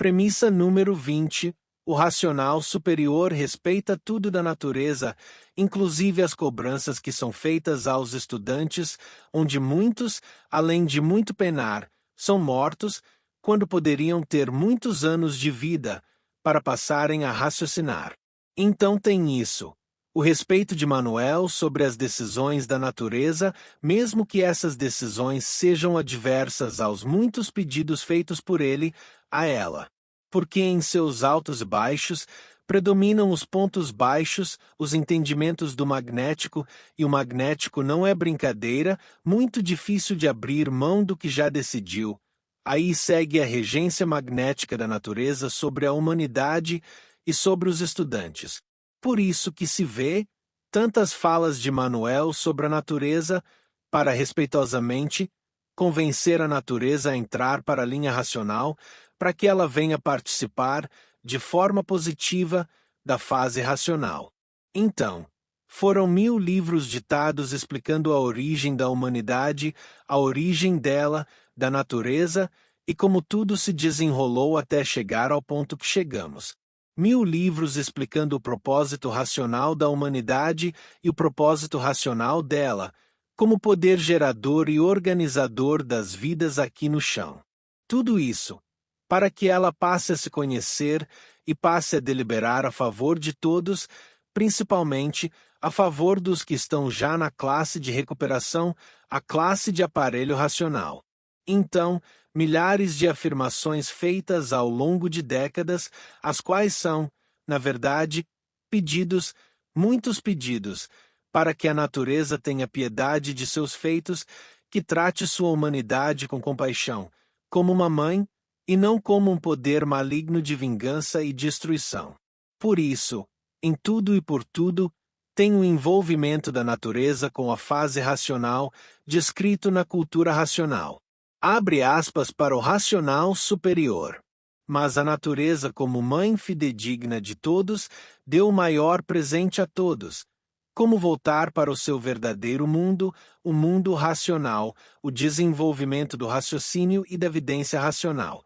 Premissa número 20. O racional superior respeita tudo da natureza, inclusive as cobranças que são feitas aos estudantes, onde muitos, além de muito penar, são mortos, quando poderiam ter muitos anos de vida, para passarem a raciocinar. Então tem isso. O respeito de Manuel sobre as decisões da natureza, mesmo que essas decisões sejam adversas aos muitos pedidos feitos por ele a ela. Porque em seus altos e baixos predominam os pontos baixos, os entendimentos do magnético, e o magnético não é brincadeira, muito difícil de abrir mão do que já decidiu. Aí segue a regência magnética da natureza sobre a humanidade e sobre os estudantes. Por isso que se vê tantas falas de Manuel sobre a natureza, para respeitosamente convencer a natureza a entrar para a linha racional, para que ela venha participar, de forma positiva, da fase racional. Então, foram 1000 livros ditados explicando a origem da humanidade, a origem dela, da natureza, e como tudo se desenrolou até chegar ao ponto que chegamos. 1000 livros explicando o propósito racional da humanidade e o propósito racional dela, como poder gerador e organizador das vidas aqui no chão. Tudo isso, para que ela passe a se conhecer e passe a deliberar a favor de todos, principalmente a favor dos que estão já na classe de recuperação, a classe de aparelho racional. Então, milhares de afirmações feitas ao longo de décadas, as quais são, na verdade, pedidos, muitos pedidos, para que a natureza tenha piedade de seus feitos, que trate sua humanidade com compaixão, como uma mãe, e não como um poder maligno de vingança e destruição. Por isso, em tudo e por tudo, tem o envolvimento da natureza com a fase racional, descrito na cultura racional. Abre aspas para o racional superior. Mas a natureza, como mãe fidedigna de todos, deu o maior presente a todos. Como voltar para o seu verdadeiro mundo, o mundo racional, o desenvolvimento do raciocínio e da evidência racional.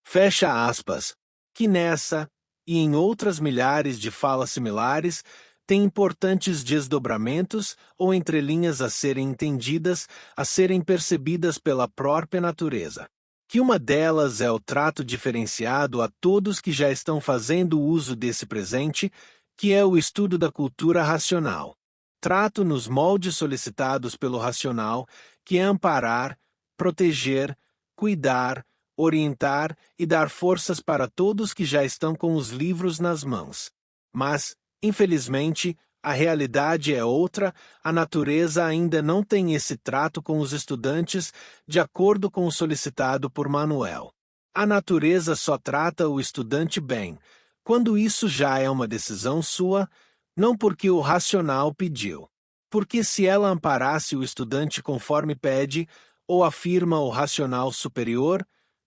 Fecha aspas. Que nessa, e em outras milhares de falas similares, tem importantes desdobramentos ou entrelinhas a serem entendidas, a serem percebidas pela própria natureza. Que uma delas é o trato diferenciado a todos que já estão fazendo uso desse presente, que é o estudo da cultura racional. Trato nos moldes solicitados pelo racional, que é amparar, proteger, cuidar, orientar e dar forças para todos que já estão com os livros nas mãos. Mas, infelizmente, a realidade é outra, a natureza ainda não tem esse trato com os estudantes, de acordo com o solicitado por Manuel. A natureza só trata o estudante bem, quando isso já é uma decisão sua, não porque o racional pediu. Porque se ela amparasse o estudante conforme pede, ou afirma o racional superior,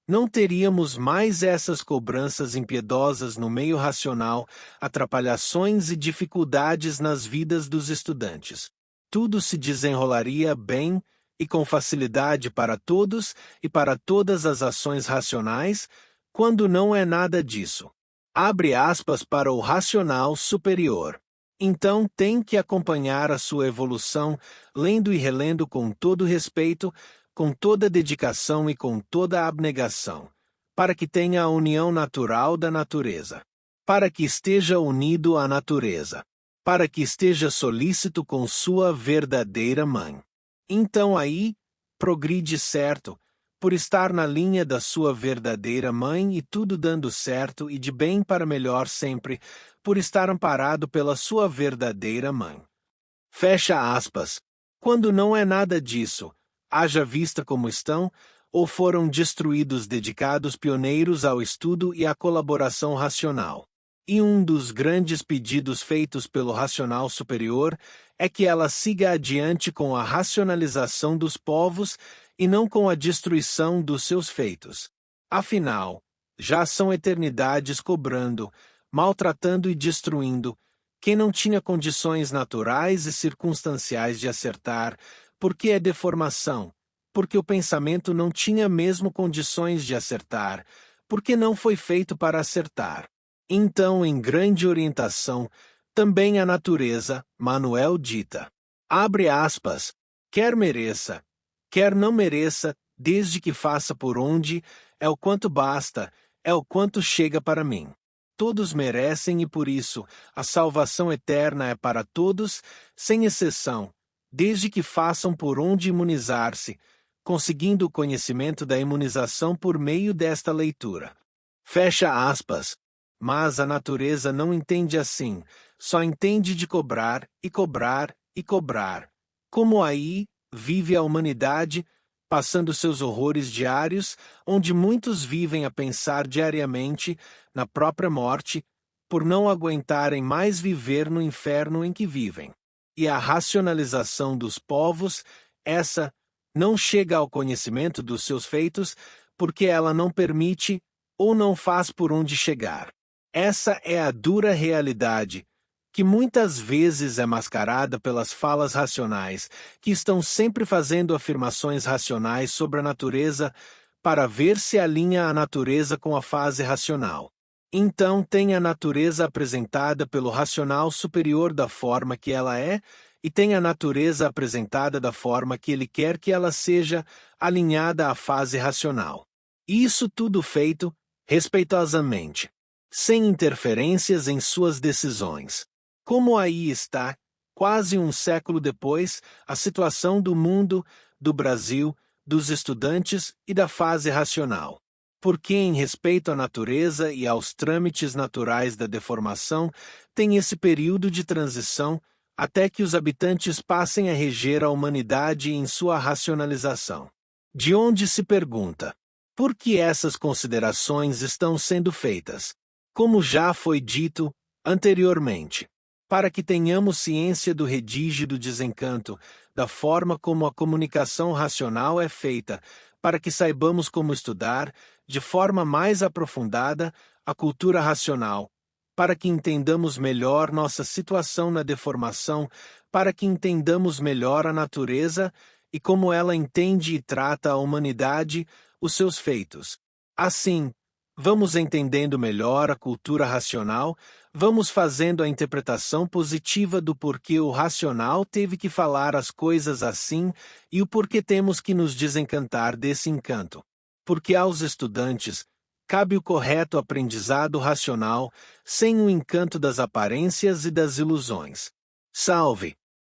não teríamos mais essas cobranças impiedosas no meio racional, atrapalhações e dificuldades nas vidas dos estudantes. Tudo se desenrolaria bem e com facilidade para todos e para todas as ações racionais, quando não é nada disso. Abre aspas para o racional superior. Então tem que acompanhar a sua evolução, lendo e relendo com todo respeito, com toda dedicação e com toda abnegação, para que tenha a união natural da natureza, para que esteja unido à natureza, para que esteja solícito com sua verdadeira mãe. Então aí, progride certo, por estar na linha da sua verdadeira mãe e tudo dando certo e de bem para melhor sempre, por estar amparado pela sua verdadeira mãe. Fecha aspas. Quando não é nada disso, haja vista como estão, ou foram destruídos dedicados pioneiros ao estudo e à colaboração racional. E um dos grandes pedidos feitos pelo racional superior é que ela siga adiante com a racionalização dos povos e não com a destruição dos seus feitos. Afinal, já são eternidades cobrando, maltratando e destruindo, quem não tinha condições naturais e circunstanciais de acertar, porque é deformação, porque o pensamento não tinha mesmo condições de acertar, porque não foi feito para acertar. Então, em grande orientação, também a natureza, Manuel dita. Abre aspas, quer mereça, quer não mereça, desde que faça por onde, é o quanto basta, é o quanto chega para mim. Todos merecem e por isso, a salvação eterna é para todos, sem exceção, desde que façam por onde imunizar-se, conseguindo o conhecimento da imunização por meio desta leitura. Fecha aspas. Mas a natureza não entende assim, só entende de cobrar, e cobrar, e cobrar. Como aí vive a humanidade, passando seus horrores diários, onde muitos vivem a pensar diariamente na própria morte, por não aguentarem mais viver no inferno em que vivem. E a racionalização dos povos, essa, não chega ao conhecimento dos seus feitos, porque ela não permite ou não faz por onde chegar. Essa é a dura realidade, que muitas vezes é mascarada pelas falas racionais, que estão sempre fazendo afirmações racionais sobre a natureza para ver se alinha a natureza com a fase racional. Então tem a natureza apresentada pelo racional superior da forma que ela é, e tem a natureza apresentada da forma que ele quer que ela seja, alinhada à fase racional. Isso tudo feito respeitosamente, sem interferências em suas decisões. Como aí está, quase um século depois, a situação do mundo, do Brasil, dos estudantes e da fase racional. Porque, em respeito à natureza e aos trâmites naturais da deformação, tem esse período de transição até que os habitantes passem a reger a humanidade em sua racionalização. De onde se pergunta: por que essas considerações estão sendo feitas? Como já foi dito anteriormente, para que tenhamos ciência do redígido desencanto, da forma como a comunicação racional é feita, para que saibamos como estudar, de forma mais aprofundada, a cultura racional, para que entendamos melhor nossa situação na deformação, para que entendamos melhor a natureza e como ela entende e trata a humanidade, os seus feitos. Assim, vamos entendendo melhor a cultura racional, vamos fazendo a interpretação positiva do porquê o racional teve que falar as coisas assim e o porquê temos que nos desencantar desse encanto. Porque aos estudantes cabe o correto aprendizado racional, sem o encanto das aparências e das ilusões. Salve!